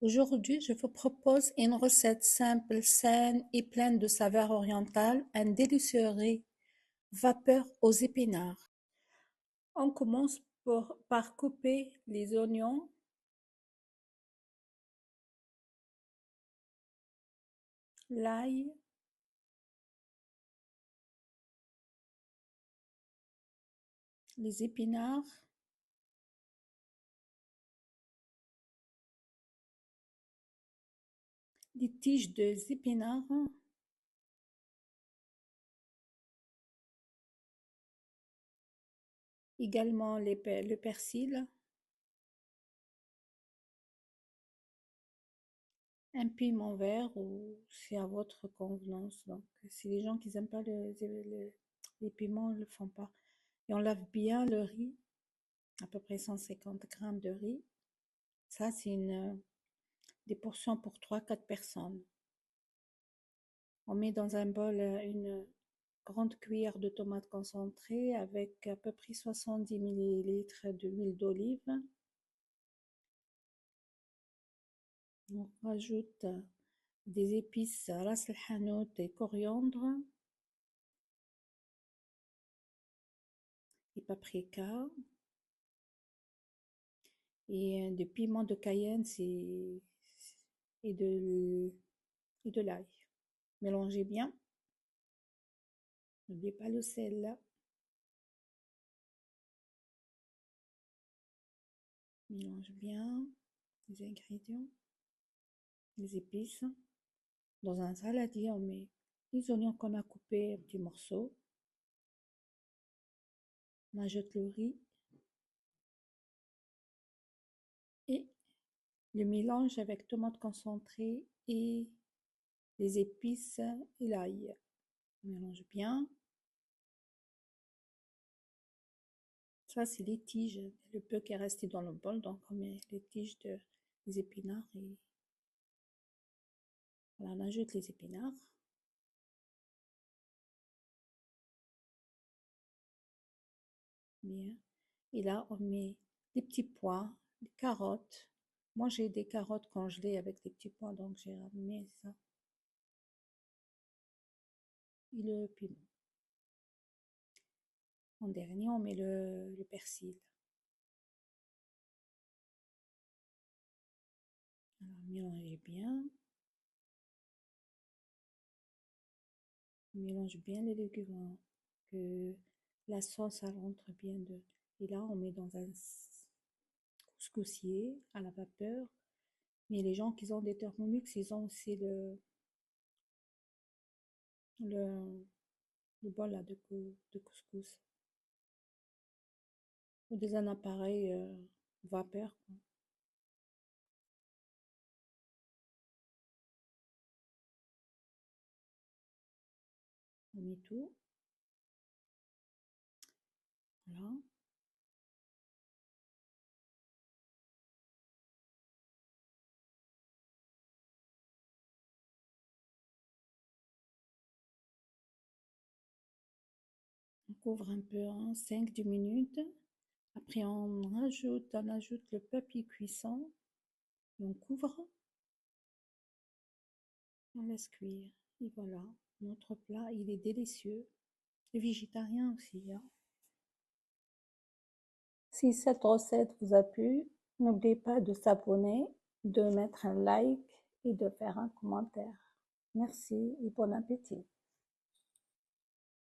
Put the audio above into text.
Aujourd'hui, je vous propose une recette simple, saine et pleine de saveurs orientales, un délicieux riz vapeur aux épinards. On commence par couper les oignons, l'ail, les épinards, les tiges des épinards, également le persil, un piment vert ou c'est à votre convenance. Donc, si les gens qui n'aiment pas les piments, ne le font pas. Et on lave bien le riz, à peu près 150 grammes de riz. Ça, c'est des portions pour 3 4 personnes. On met dans un bol une grande cuillère de tomates concentrées avec à peu près 70 millilitres d'huile d'olive. On rajoute des épices ras el hanout et coriandre et paprika et du piment de Cayenne et de l'ail. Mélangez bien. N'oubliez pas le sel. Mélange bien les ingrédients, les épices. Dans un saladier, on met les oignons qu'on a coupés en petits morceaux. On ajoute le riz et le mélange avec tomate concentrée et les épices et l'ail. On mélange bien. Ça, c'est les tiges, le peu qui est resté dans le bol. Donc, on met les tiges des épinards et voilà, on ajoute les épinards. Bien. Et là, on met des petits pois, des carottes. Moi, j'ai des carottes congelées avec des petits pois, donc j'ai ramené ça. Et le piment. En dernier, on met le persil. Alors, mélangez bien. On mélange bien les légumes, hein, que la sauce elle rentre bien de. Et là, on met dans un couscoussier à la vapeur. Mais les gens qui ont des Thermomix, ils ont aussi le, le bol là, de couscous. Ou des un appareil vapeur, quoi. On met tout. Voilà. On couvre un peu, hein, 5-10 minutes. Après, on ajoute le papier cuisson et on couvre. On laisse cuire. Et voilà, notre plat, il est délicieux. Et végétarien aussi, hein. Si cette recette vous a plu, n'oubliez pas de s'abonner, de mettre un like et de faire un commentaire. Merci et bon appétit.